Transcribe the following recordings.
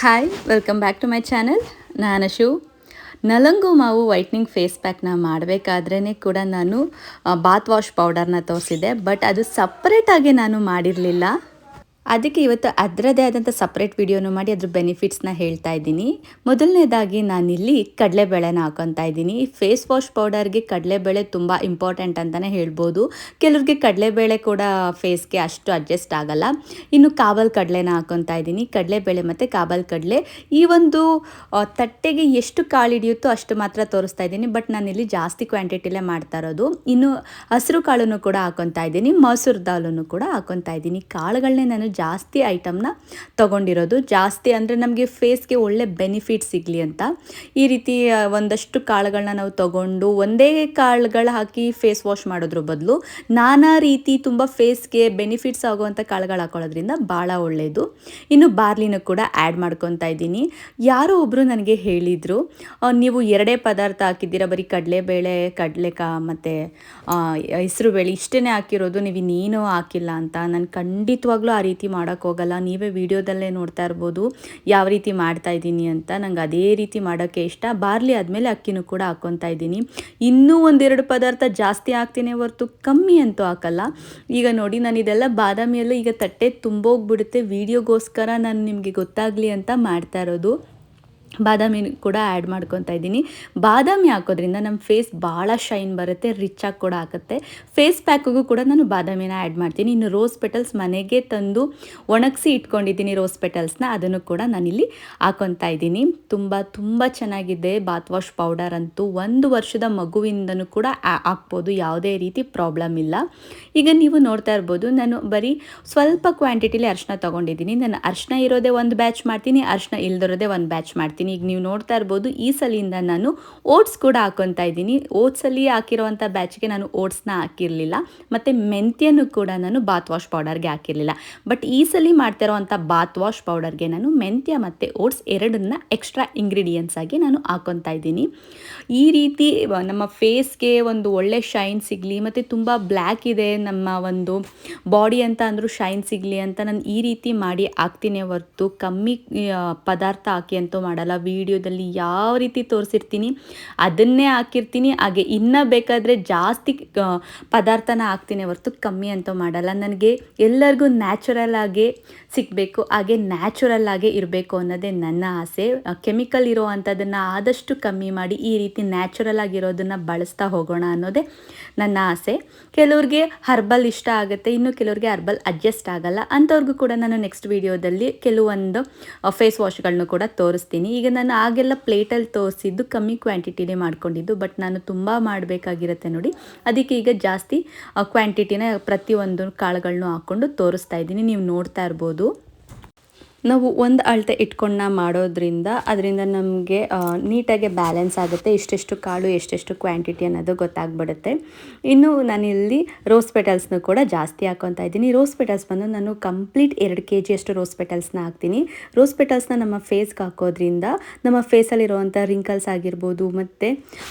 Hi welcome back to my channel. ನಾನು ಶು. ನಲಂಗು ಮಾವು ವೈಟ್ನಿಂಗ್ ಫೇಸ್ ಪ್ಯಾಕ್ನ ಮಾಡಬೇಕಾದ್ರೇ ಕೂಡ ನಾನು ಬಾತ್ ವಾಶ್ ಪೌಡರ್ನ ತೋರಿಸಿದ್ದೆ, ಬಟ್ ಅದು ಸಪ್ರೇಟಾಗಿ ನಾನು ಮಾಡಿರಲಿಲ್ಲ. ಅದಕ್ಕೆ ಇವತ್ತು ಅದರದ್ದೇ ಆದಂಥ ಸಪ್ರೇಟ್ ವಿಡಿಯೋನು ಮಾಡಿ ಅದ್ರ ಬೆನಿಫಿಟ್ಸ್ನ ಹೇಳ್ತಾ ಇದ್ದೀನಿ. ಮೊದಲನೇದಾಗಿ ನಾನಿಲ್ಲಿ ಕಡಲೆಬೇಳೆನ ಹಾಕೊತಾ ಇದ್ದೀನಿ. ಫೇಸ್ ವಾಶ್ ಪೌಡರ್ಗೆ ಕಡಲೆಬೇಳೆ ತುಂಬ ಇಂಪಾರ್ಟೆಂಟ್ ಅಂತಲೇ ಹೇಳ್ಬೋದು. ಕೆಲವ್ರಿಗೆ ಕಡಲೆಬೇಳೆ ಕೂಡ ಫೇಸ್ಗೆ ಅಷ್ಟು ಅಡ್ಜಸ್ಟ್ ಆಗಲ್ಲ. ಇನ್ನು ಕಾಬಲ್ ಕಡಲೆನ ಹಾಕೊತಾ ಇದ್ದೀನಿ. ಕಡಲೆಬೇಳೆ ಮತ್ತು ಕಾಬಲ್ ಕಡಲೆ ಈ ಒಂದು ತಟ್ಟೆಗೆ ಎಷ್ಟು ಕಾಳು ಹಿಡಿಯುತ್ತೋ ಅಷ್ಟು ಮಾತ್ರ ತೋರಿಸ್ತಾ ಇದ್ದೀನಿ, ಬಟ್ ನಾನಿಲ್ಲಿ ಜಾಸ್ತಿ ಕ್ವಾಂಟಿಟಿಲೇ ಮಾಡ್ತಾ ಇರೋದು. ಇನ್ನು ಹಸಿರು ಕಾಳನ್ನು ಕೂಡ ಹಾಕೊತಾ ಇದ್ದೀನಿ, ಮಸೂರ್ ದಾಲನ್ನು ಕೂಡ ಹಾಕೊತಾ ಇದ್ದೀನಿ. ಕಾಳುಗಳನ್ನೇ ನಾನು ಜಾಸ್ತಿ ಐಟಮ್ನ ತೊಗೊಂಡಿರೋದು. ಜಾಸ್ತಿ ಅಂದರೆ ನಮಗೆ ಫೇಸ್ಗೆ ಒಳ್ಳೆ ಬೆನಿಫಿಟ್ ಸಿಗಲಿ ಅಂತ ಈ ರೀತಿ ಒಂದಷ್ಟು ಕಾಳುಗಳನ್ನ ನಾವು ತೊಗೊಂಡು ಒಂದೇ ಕಾಳುಗಳು ಹಾಕಿ ಫೇಸ್ ವಾಶ್ ಮಾಡೋದ್ರ ಬದಲು ನಾನಾ ರೀತಿ ತುಂಬ ಫೇಸ್ಗೆ ಬೆನಿಫಿಟ್ಸ್ ಆಗುವಂಥ ಕಾಳುಗಳು ಹಾಕೊಳ್ಳೋದ್ರಿಂದ ಭಾಳ ಒಳ್ಳೆಯದು. ಇನ್ನು ಬಾರ್ಲಿನೂ ಕೂಡ ಆ್ಯಡ್ ಮಾಡ್ಕೊತಾ ಇದ್ದೀನಿ. ಯಾರೋ ಒಬ್ಬರು ನನಗೆ ಹೇಳಿದರು, ನೀವು ಎರಡೇ ಪದಾರ್ಥ ಹಾಕಿದ್ದೀರಾ, ಬರೀ ಕಡಲೆಬೇಳೆ ಮತ್ತು ಹೆಸರುಬೇಳೆ ಇಷ್ಟೇ ಹಾಕಿರೋದು, ನೀವು ಇನ್ನೇನೂ ಹಾಕಿಲ್ಲ ಅಂತ. ನಾನು ಖಂಡಿತವಾಗ್ಲೂ ಆ ರೀತಿ ಮಾಡೋಕ್ಕೆ ಹೋಗಲ್ಲ. ನೀವೇ ವಿಡಿಯೋದಲ್ಲೇ ನೋಡ್ತಾ ಇರ್ಬೋದು ಯಾವ ರೀತಿ ಮಾಡ್ತಾ ಇದ್ದೀನಿ ಅಂತ. ನಂಗೆ ಅದೇ ರೀತಿ ಮಾಡೋಕ್ಕೆ ಇಷ್ಟ. ಬಾರ್ಲಿ ಆದಮೇಲೆ ಅಕ್ಕಿನೂ ಕೂಡ ಹಾಕ್ಕೊತಾ ಇದ್ದೀನಿ. ಇನ್ನೂ ಒಂದೆರಡು ಪದಾರ್ಥ ಜಾಸ್ತಿ ಹಾಕ್ತೀನಿ ಹೊರತು ಕಮ್ಮಿ ಅಂತೂ ಹಾಕಲ್ಲ. ಈಗ ನೋಡಿ, ನಾನು ಇದೆಲ್ಲ ಬಾದಾಮಿಯಲ್ಲೂ ಈಗ ತಟ್ಟೆ ತುಂಬೋಗ್ಬಿಡುತ್ತೆ. ವಿಡಿಯೋಗೋಸ್ಕರ ನಾನು ನಿಮಗೆ ಗೊತ್ತಾಗಲಿ ಅಂತ ಮಾಡ್ತಾ ಇರೋದು. ಬಾದಾಮಿ ಕೂಡ ಆ್ಯಡ್ ಮಾಡ್ಕೊತಾ ಇದ್ದೀನಿ. ಬಾದಾಮಿ ಹಾಕೋದ್ರಿಂದ ನಮ್ಮ ಫೇಸ್ ಭಾಳ ಶೈನ್ ಬರುತ್ತೆ, ರಿಚಾಗಿ ಕೂಡ ಆಗುತ್ತೆ. ಫೇಸ್ ಪ್ಯಾಕಿಗೂ ಕೂಡ ನಾನು ಬಾದಾಮಿನ ಆ್ಯಡ್ ಮಾಡ್ತೀನಿ. ಇನ್ನು ರೋಸ್ ಪೆಟಲ್ಸ್ ಮನೆಗೆ ತಂದು ಒಣಗಿಸಿ ಇಟ್ಕೊಂಡಿದ್ದೀನಿ. ರೋಸ್ ಪೆಟಲ್ಸ್ನ ಅದನ್ನು ಕೂಡ ನಾನಿಲ್ಲಿ ಹಾಕೊತಾ ಇದ್ದೀನಿ. ತುಂಬ ಚೆನ್ನಾಗಿದೆ ಬಾತ್ ವಾಶ್ ಪೌಡರ್ ಅಂತೂ. 1 ವರ್ಷದ ಮಗುವಿಂದನೂ ಕೂಡ ಹಾಕ್ಬೋದು, ಯಾವುದೇ ರೀತಿ ಪ್ರಾಬ್ಲಮ್ ಇಲ್ಲ. ಈಗ ನೀವು ನೋಡ್ತಾ ಇರ್ಬೋದು, ನಾನು ಬರೀ ಸ್ವಲ್ಪ ಕ್ವಾಂಟಿಟಿಲಿ ಅರಿಶಿನ ತೊಗೊಂಡಿದ್ದೀನಿ. ನಾನು ಅರಿಶಿನ ಇರೋದೇ ಒಂದು ಬ್ಯಾಚ್ ಮಾಡ್ತೀನಿ, ಅರಿಶಿನ ಇಲ್ದಿರೋದೇ ಒಂದು ಬ್ಯಾಚ್ ಮಾಡ್ತೀನಿ. ಈಗ ನೀವು ನೋಡ್ತಾ ಇರ್ಬೋದು, ಈ ಸಲಿಂದ ನಾನು ಓಟ್ಸ್ ಕೂಡ ಹಾಕೊತಾ ಇದ್ದೀನಿ. ಓಟ್ಸಲ್ಲಿ ಹಾಕಿರೋವಂಥ ಬ್ಯಾಚ್ಗೆ ನಾನು ಓಟ್ಸ್ನ ಹಾಕಿರಲಿಲ್ಲ, ಮತ್ತು ಮೆಂತ್ಯನೂ ಕೂಡ ನಾನು ಬಾತ್ ವಾಶ್ ಪೌಡರ್ಗೆ ಹಾಕಿರಲಿಲ್ಲ. ಬಟ್ ಈ ಸಲ ಮಾಡ್ತಿರೋವಂಥ ಬಾತ್ ವಾಶ್ ಪೌಡರ್ಗೆ ನಾನು ಮೆಂತ್ಯ ಮತ್ತು ಓಟ್ಸ್ ಎರಡನ್ನ ಎಕ್ಸ್ಟ್ರಾ ಇಂಗ್ರೀಡಿಯೆಂಟ್ಸ್ ಆಗಿ ನಾನು ಹಾಕೊತಾ ಇದ್ದೀನಿ. ಈ ರೀತಿ ನಮ್ಮ ಫೇಸ್ಗೆ ಒಂದು ಒಳ್ಳೆ ಶೈನ್ ಸಿಗಲಿ, ಮತ್ತು ತುಂಬ ಬ್ಲ್ಯಾಕ್ ಇದೆ ನಮ್ಮ ಒಂದು ಬಾಡಿ ಅಂತ ಅಂದರೂ ಶೈನ್ ಸಿಗಲಿ ಅಂತ ನಾನು ಈ ರೀತಿ ಮಾಡಿ ಹಾಕ್ತೀನಿ ಹೊರತು ಕಮ್ಮಿ ಪದಾರ್ಥ ಹಾಕಿ ಅಂತೂ ಮಾಡಲ್ಲ. ವಿಡಿಯೋದಲ್ಲಿ ಯಾವ ರೀತಿ ತೋರಿಸಿರ್ತೀನಿ ಅದನ್ನೇ ಹಾಕಿರ್ತೀನಿ. ಹಾಗೆ ಇನ್ನೂ ಬೇಕಾದರೆ ಜಾಸ್ತಿ ಪದಾರ್ಥನ ಹಾಕ್ತೀನಿ ಹೊರತು ಕಮ್ಮಿ ಅಂತೂ ಮಾಡಲ್ಲ. ನನಗೆ ಎಲ್ಲರಿಗೂ ನ್ಯಾಚುರಲ್ ಆಗೇ ಸಿಗಬೇಕು, ಹಾಗೆ ನ್ಯಾಚುರಲ್ ಆಗೇ ಇರಬೇಕು ಅನ್ನೋದೇ ನನ್ನ ಆಸೆ. ಕೆಮಿಕಲ್ ಇರೋ ಅಂಥದ್ದನ್ನು ಆದಷ್ಟು ಕಮ್ಮಿ ಮಾಡಿ ಈ ರೀತಿ ನ್ಯಾಚುರಲ್ ಆಗಿರೋದನ್ನು ಬಳಸ್ತಾ ಹೋಗೋಣ ಅನ್ನೋದೇ ನನ್ನ ಆಸೆ. ಕೆಲವ್ರಿಗೆ ಹರ್ಬಲ್ ಇಷ್ಟ ಆಗುತ್ತೆ, ಇನ್ನು ಕೆಲವ್ರಿಗೆ ಹರ್ಬಲ್ ಅಡ್ಜಸ್ಟ್ ಆಗಲ್ಲ. ಅಂಥವ್ರಿಗೂ ಕೂಡ ನಾನು ನೆಕ್ಸ್ಟ್ ವಿಡಿಯೋದಲ್ಲಿ ಕೆಲವೊಂದು ಫೇಸ್ ವಾಶ್ಗಳನ್ನು ಕೂಡ ತೋರಿಸ್ತೀನಿ. ಈಗ ನಾನು ಆಗೆಲ್ಲ ಪ್ಲೇಟಲ್ಲಿ ತೋರಿಸಿದ್ದು ಕಮ್ಮಿ ಕ್ವಾಂಟಿಟಿನೇ ಮಾಡ್ಕೊಂಡಿದ್ದು, ಬಟ್ ನಾನು ತುಂಬ ಮಾಡಬೇಕಾಗಿರುತ್ತೆ ನೋಡಿ, ಅದಕ್ಕೆ ಈಗ ಜಾಸ್ತಿ ಕ್ವಾಂಟಿಟಿನ ಪ್ರತಿಯೊಂದು ಕಾಳುಗಳನ್ನು ಹಾಕ್ಕೊಂಡು ತೋರಿಸ್ತಾ ಇದ್ದೀನಿ. ನೀವು ನೋಡ್ತಾ ಇರ್ಬೋದು. ನಾವು ಒಂದು ಅಳತೆ ಇಟ್ಕೊಂಡು ಮಾಡೋದ್ರಿಂದ ಅದರಿಂದ ನಮಗೆ ನೀಟಾಗಿ ಬ್ಯಾಲೆನ್ಸ್ ಆಗುತ್ತೆ. ಇಷ್ಟೆಷ್ಟು ಕಾಳು ಎಷ್ಟೆಷ್ಟು ಕ್ವಾಂಟಿಟಿ ಅನ್ನೋದು ಗೊತ್ತಾಗ್ಬಿಡುತ್ತೆ. ಇನ್ನು ನಾನಿಲ್ಲಿ ರೋಸ್ ಪೆಟಲ್ಸ್ನು ಕೂಡ ಜಾಸ್ತಿ ಹಾಕ್ಕೊತಾ ಇದ್ದೀನಿ. ರೋಸ್ ಪೆಟಲ್ಸ್ ಬಂದು ನಾನು ಕಂಪ್ಲೀಟ್ 2 kg ಅಷ್ಟು ರೋಸ್ ಪೆಟಲ್ಸ್ನ ಹಾಕ್ತೀನಿ. ರೋಸ್ ಪೆಟಲ್ಸ್ನ ನಮ್ಮ ಫೇಸ್ಗೆ ಹಾಕೋದ್ರಿಂದ ನಮ್ಮ ಫೇಸಲ್ಲಿರುವಂಥ ರಿಂಕಲ್ಸ್ ಆಗಿರ್ಬೋದು, ಮತ್ತು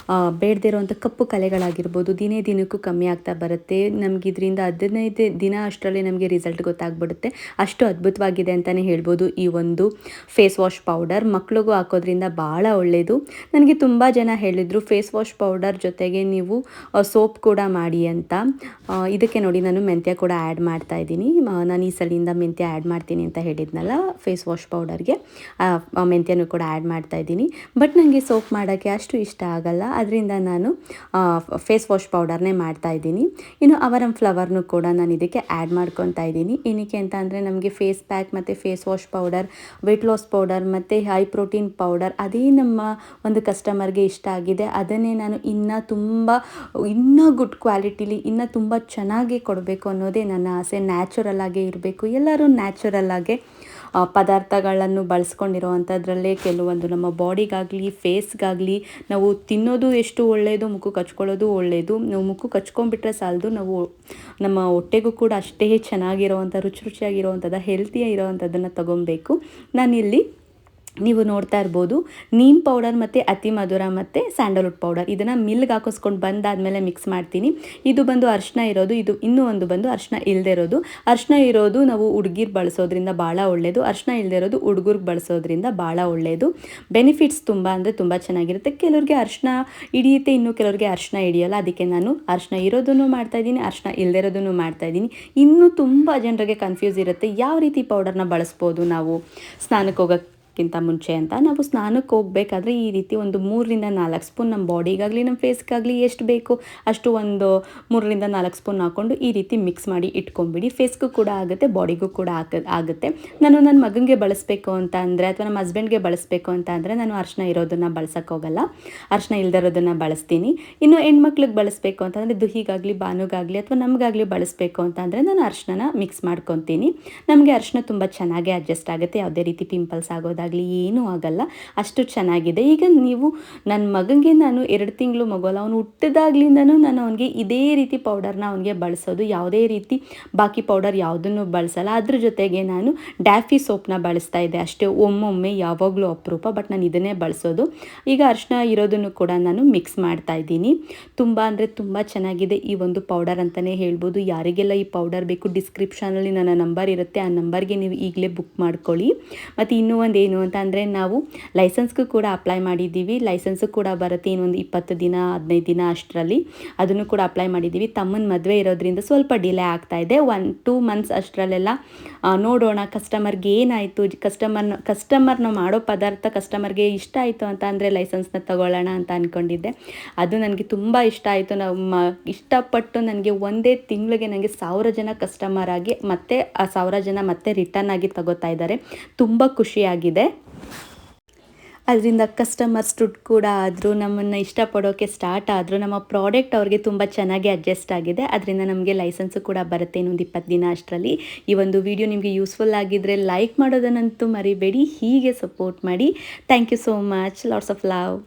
ಬೇಡದೇ ಇರೋವಂಥ ಕಪ್ಪು ಕಲೆಗಳಾಗಿರ್ಬೋದು ದಿನೇ ದಿನಕ್ಕೂ ಕಮ್ಮಿ ಆಗ್ತಾ ಬರುತ್ತೆ. ನಮ್ಗೆ ಇದರಿಂದ 15 ದಿನ ಅಷ್ಟರಲ್ಲಿ ನಮಗೆ ರಿಸಲ್ಟ್ ಗೊತ್ತಾಗ್ಬಿಡುತ್ತೆ. ಅಷ್ಟು ಅದ್ಭುತವಾಗಿದೆ ಅಂತಲೇ ಹೇಳ್ಬೋದು ಈ ಒಂದು ಫೇಸ್ ವಾಶ್ ಪೌಡರ್. ಮಕ್ಳಿಗೂ ಹಾಕೋದ್ರಿಂದ ಭಾಳ ಒಳ್ಳೆಯದು. ನನಗೆ ತುಂಬ ಜನ ಹೇಳಿದರು ಫೇಸ್ ವಾಶ್ ಪೌಡರ್ ಜೊತೆಗೆ ನೀವು ಸೋಪ್ ಕೂಡ ಮಾಡಿ ಅಂತ. ಇದಕ್ಕೆ ನೋಡಿ ನಾನು ಮೆಂತ್ಯ ಕೂಡ ಆ್ಯಡ್ ಮಾಡ್ತಾ ಇದ್ದೀನಿ. ನಾನು ಈ ಸಲಿಂದ ಮೆಂತ್ಯ ಆ್ಯಡ್ ಮಾಡ್ತೀನಿ ಅಂತ ಹೇಳಿದ್ನಲ್ಲ ಫೇಸ್ ವಾಶ್ ಪೌಡರ್ಗೆ, ಮೆಂತ್ಯನೂ ಕೂಡ ಆ್ಯಡ್ ಮಾಡ್ತಾ ಇದ್ದೀನಿ. ಬಟ್ ನನಗೆ ಸೋಪ್ ಮಾಡೋಕ್ಕೆ ಅಷ್ಟು ಇಷ್ಟ ಆಗಲ್ಲ, ಅದರಿಂದ ನಾನು ಫೇಸ್ ವಾಶ್ ಪೌಡರ್ನೇ ಮಾಡ್ತಾ ಇದ್ದೀನಿ. ಇನ್ನು ಅವರಂ ಫ್ಲವರ್ನು ಕೂಡ ನಾನು ಇದಕ್ಕೆ ಆ್ಯಡ್ ಮಾಡ್ಕೊತಾ ಇದ್ದೀನಿ. ಏನಕ್ಕೆ ಅಂತ ಅಂದರೆ ನಮಗೆ ಫೇಸ್ ಪ್ಯಾಕ್ ಮತ್ತು face wash powder, weight loss powder ಮತ್ತು ಹೈ ಪ್ರೋಟೀನ್ ಪೌಡರ್ ಅದೇ ನಮ್ಮ ಒಂದು ಕಸ್ಟಮರ್ಗೆ ಇಷ್ಟ ಆಗಿದೆ. ಅದನ್ನೇ ನಾನು ಇನ್ನೂ ಗುಡ್ ಕ್ವಾಲಿಟಿಲಿ ಇನ್ನೂ ತುಂಬ ಚೆನ್ನಾಗಿ ಕೊಡಬೇಕು ಅನ್ನೋದೇ ನನ್ನ ಆಸೆ. ನ್ಯಾಚುರಲ್ ಆಗೇ ಇರಬೇಕು, ಎಲ್ಲರೂ ನ್ಯಾಚುರಲ್ ಆಗೇ ಪದಾರ್ಥಗಳನ್ನು ಬಳಸ್ಕೊಂಡಿರೋ ಅಂಥದ್ರಲ್ಲೇ ಕೆಲವೊಂದು ನಮ್ಮ ಬಾಡಿಗಾಗಲಿ ಫೇಸ್ಗಾಗಲಿ ನಾವು ತಿನ್ನೋದು ಎಷ್ಟು ಒಳ್ಳೆಯದು, ಮುಖಕ್ಕೆ ಹಚ್ಕೊಳ್ಳೋದು ಒಳ್ಳೆಯದು. ನಾವು ಮುಖಕ್ಕೆ ಹಚ್ಕೊಂಡ್ಬಿಟ್ರೆ ಸಾಲದು, ನಾವು ನಮ್ಮ ಹೊಟ್ಟೆಗೂ ಕೂಡ ಅಷ್ಟೇ ಚೆನ್ನಾಗಿರೋವಂಥ ರುಚಿಯಾಗಿರೋವಂಥದ್ದು ಹೆಲ್ತಿಯಾಗಿ ಇರೋವಂಥದ್ದನ್ನು ತೊಗೊಬೇಕು. ನಾನಿಲ್ಲಿ ನೀವು ನೋಡ್ತಾ ಇರ್ಬೋದು ನೀಮ್ ಪೌಡರ್ ಮತ್ತು ಅತಿ ಮಧುರ ಮತ್ತು ಸ್ಯಾಂಡಲ್ವುಡ್ ಪೌಡರ್ ಇದನ್ನು ಮಿಲ್ಗೆ ಹಾಕಿಸ್ಕೊಂಡು ಬಂದಾದಮೇಲೆ ಮಿಕ್ಸ್ ಮಾಡ್ತೀನಿ. ಇದು ಬಂದು ಅರಿಶಿನ ಇರೋದು, ಇದು ಇನ್ನೂ ಒಂದು ಬಂದು ಅರಿಶಿನ ಇಲ್ಲದೆ ಇರೋದು. ಅರಿಶಿನ ಇರೋದು ನಾವು ಹುಡುಗಿರು ಬಳಸೋದ್ರಿಂದ ಭಾಳ ಒಳ್ಳೆಯದು, ಅರಿಶಿನ ಇಲ್ಲದೆ ಇರೋದು ಹುಡುಗರಿಗೆ ಬಳಸೋದ್ರಿಂದ ಭಾಳ ಒಳ್ಳೆಯದು. ಬೆನಿಫಿಟ್ಸ್ ತುಂಬ ಅಂದರೆ ತುಂಬ ಚೆನ್ನಾಗಿರುತ್ತೆ. ಕೆಲವ್ರಿಗೆ ಅರಿಶಿನ ಹಿಡಿಯುತ್ತೆ, ಇನ್ನು ಕೆಲವ್ರಿಗೆ ಅರಿಶಿನ ಹಿಡಿಯೋಲ್ಲ. ಅದಕ್ಕೆ ನಾನು ಅರಿಶಿನ ಇರೋದನ್ನು ಮಾಡ್ತಾಯಿದ್ದೀನಿ, ಅರಿಶಿನ ಇಲ್ಲದೆ ಇರೋದನ್ನು ಮಾಡ್ತಾಯಿದ್ದೀನಿ. ಇನ್ನೂ ತುಂಬ ಜನರಿಗೆ ಕನ್ಫ್ಯೂಸ್ ಇರುತ್ತೆ ಯಾವ ರೀತಿ ಪೌಡರ್ನ ಬಳಸ್ಬೋದು ನಾವು ಸ್ನಾನಕ್ಕೆ ಹೋಗೋಕ್ಕೆ ಮುಂಚೆ ಅಂತ. ನಾವು ಸ್ನಾನಕ್ಕೆ ಹೋಗಬೇಕಾದ್ರೆ ಈ ರೀತಿ ಒಂದು 3-4 ಸ್ಪೂನ್ ನಮ್ಮ ಬಾಡಿಗಾಗಲಿ ನಮ್ಮ ಫೇಸ್ಗಾಗಲಿ ಎಷ್ಟು ಬೇಕು ಅಷ್ಟು ಒಂದು 3-4 ಸ್ಪೂನ್ ಹಾಕ್ಕೊಂಡು ಈ ರೀತಿ ಮಿಕ್ಸ್ ಮಾಡಿ ಇಟ್ಕೊಂಬಿಡಿ. ಫೇಸ್ಗೂ ಕೂಡ ಆಗುತ್ತೆ, ಬಾಡಿಗೂ ಕೂಡ ಆಗುತ್ತೆ. ನಾನು ನನ್ನ ಮಗನಿಗೆ ಬಳಸಬೇಕು ಅಂತ ಅಂದರೆ ಅಥವಾ ನಮ್ಮ ಹಸ್ಬೆಂಡ್ಗೆ ಬಳಸಬೇಕು ಅಂತ ಅಂದರೆ ನಾನು ಅರಿಶಿನ ಇರೋದನ್ನು ಬಳಸೋಕ್ಕೋಗಲ್ಲ, ಅರಿಶಿನ ಇಲ್ಲದೆ ಇರೋದನ್ನು ಬಳಸ್ತೀನಿ. ಇನ್ನು ಹೆಣ್ಮಕ್ಳಿಗೆ ಬಳಸಬೇಕು ಅಂತಂದರೆ ದುಹಿಗಾಗಲಿ ಬಾನುಗಾಗಲಿ ಅಥವಾ ನಮಗಾಗಲಿ ಬಳಸಬೇಕು ಅಂತ ಅಂದರೆ ನಾನು ಅರಿಶಿನ ಮಿಕ್ಸ್ ಮಾಡ್ಕೊತೀನಿ. ನಮಗೆ ಅರಿಶಿನ ತುಂಬ ಚೆನ್ನಾಗೇ ಅಡ್ಜಸ್ಟ್ ಆಗುತ್ತೆ, ಯಾವುದೇ ರೀತಿ ಪಿಂಪಲ್ಸ್ ಆಗೋದಾಗಲಿ ಏನೂ ಆಗಲ್ಲ, ಅಷ್ಟು ಚೆನ್ನಾಗಿದೆ. ಈಗ ನೀವು ನನ್ನ ಮಗನಿಗೆ ನಾನು 2 ತಿಂಗಳು ಮಗುವಲ್ಲ, ಅವನು ಹುಟ್ಟಿದಾಗ್ಲಿಂದನೂ ನಾನು ಅವನಿಗೆ ಇದೇ ರೀತಿ ಪೌಡರ್ನ ಅವನಿಗೆ ಬಳಸೋದು, ಯಾವುದೇ ರೀತಿ ಬಾಕಿ ಪೌಡರ್ ಯಾವುದನ್ನು ಬಳಸಲ್ಲ. ಅದ್ರ ಜೊತೆಗೆ ನಾನು ಡ್ಯಾಫಿ ಸೋಪ್ನ ಬಳಸ್ತಾ ಇದ್ದೆ ಅಷ್ಟೇ, ಒಮ್ಮೊಮ್ಮೆ ಯಾವಾಗಲೂ ಅಪರೂಪ, ಬಟ್ ನಾನು ಇದನ್ನೇ ಬಳಸೋದು. ಈಗ ಅರಿಶಿನ ಇರೋದನ್ನು ಕೂಡ ನಾನು ಮಿಕ್ಸ್ ಮಾಡ್ತಾ ಇದ್ದೀನಿ. ತುಂಬ ಅಂದರೆ ತುಂಬ ಚೆನ್ನಾಗಿದೆ ಈ ಒಂದು ಪೌಡರ್ ಅಂತಲೇ ಹೇಳ್ಬೋದು. ಯಾರಿಗೆಲ್ಲ ಈ ಪೌಡರ್ ಬೇಕು ಡಿಸ್ಕ್ರಿಪ್ಷನಲ್ಲಿ ನನ್ನ ನಂಬರ್ ಇರುತ್ತೆ, ಆ ನಂಬರ್ಗೆ ನೀವು ಈಗಲೇ ಬುಕ್ ಮಾಡ್ಕೊಳ್ಳಿ. ಮತ್ತು ಇನ್ನೂ ಒಂದು ಏನು ಅಂತ ಅಂದರೆ ನಾವು ಲೈಸೆನ್ಸ್ಗೂ ಕೂಡ ಅಪ್ಲೈ ಮಾಡಿದ್ದೀವಿ, ಲೈಸೆನ್ಸು ಕೂಡ ಬರುತ್ತೆ ಇನ್ನೊಂದು 20 ದಿನ 15 ದಿನ ಅಷ್ಟರಲ್ಲಿ, ಅದನ್ನು ಕೂಡ ಅಪ್ಲೈ ಮಾಡಿದ್ದೀವಿ. ತಮ್ಮನ ಮದುವೆ ಇರೋದ್ರಿಂದ ಸ್ವಲ್ಪ ಡಿಲೇ ಆಗ್ತಾ ಇದೆ, 1-2 ಮಂತ್ಸ್ ಅಷ್ಟರಲ್ಲೆಲ್ಲ ನೋಡೋಣ ಕಸ್ಟಮರ್ಗೆ ಏನಾಯಿತು, ಕಸ್ಟಮರ್ನ ಮಾಡೋ ಪದಾರ್ಥ ಕಸ್ಟಮರ್ಗೆ ಇಷ್ಟ ಆಯಿತು ಅಂತ ಅಂದರೆ ಲೈಸೆನ್ಸ್ನ ತಗೊಳ್ಳೋಣ ಅಂತ ಅಂದ್ಕೊಂಡಿದ್ದೆ. ಅದು ನನಗೆ ತುಂಬ ಇಷ್ಟ ಆಯಿತು. ಇಷ್ಟಪಟ್ಟು ನನಗೆ ಒಂದೇ ತಿಂಗಳಿಗೆ ನನಗೆ 1000 ಜನ ಕಸ್ಟಮರ್ ಆಗಿ ಮತ್ತೆ ಆ 1000 ಜನ ಮತ್ತೆ ರಿಟರ್ನ್ ಆಗಿ ತಗೋತಾ ಇದ್ದಾರೆ. ತುಂಬ ಖುಷಿಯಾಗಿದೆ. ಅದರಿಂದ ಕಸ್ಟಮರ್ಸ್ ದುಡ್ಡು ಕೂಡ ಆದರು, ನಮ್ಮನ್ನು ಇಷ್ಟಪಡೋಕ್ಕೆ ಸ್ಟಾರ್ಟ್ ಆದರು. ನಮ್ಮ ಪ್ರಾಡಕ್ಟ್ ಅವ್ರಿಗೆ ತುಂಬ ಚೆನ್ನಾಗಿ ಅಡ್ಜಸ್ಟ್ ಆಗಿದೆ, ಅದರಿಂದ ನಮಗೆ ಲೈಸೆನ್ಸು ಕೂಡ ಬರುತ್ತೆ ಇನ್ನೊಂದು 20 ದಿನ ಅಷ್ಟರಲ್ಲಿ. ಈ ಒಂದು ವಿಡಿಯೋ ನಿಮಗೆ ಯೂಸ್ಫುಲ್ ಆಗಿದ್ದರೆ ಲೈಕ್ ಮಾಡೋದನ್ನಂತೂ ಮರಿಬೇಡಿ, ಹೀಗೆ ಸಪೋರ್ಟ್ ಮಾಡಿ. Thank you so much, lots of love.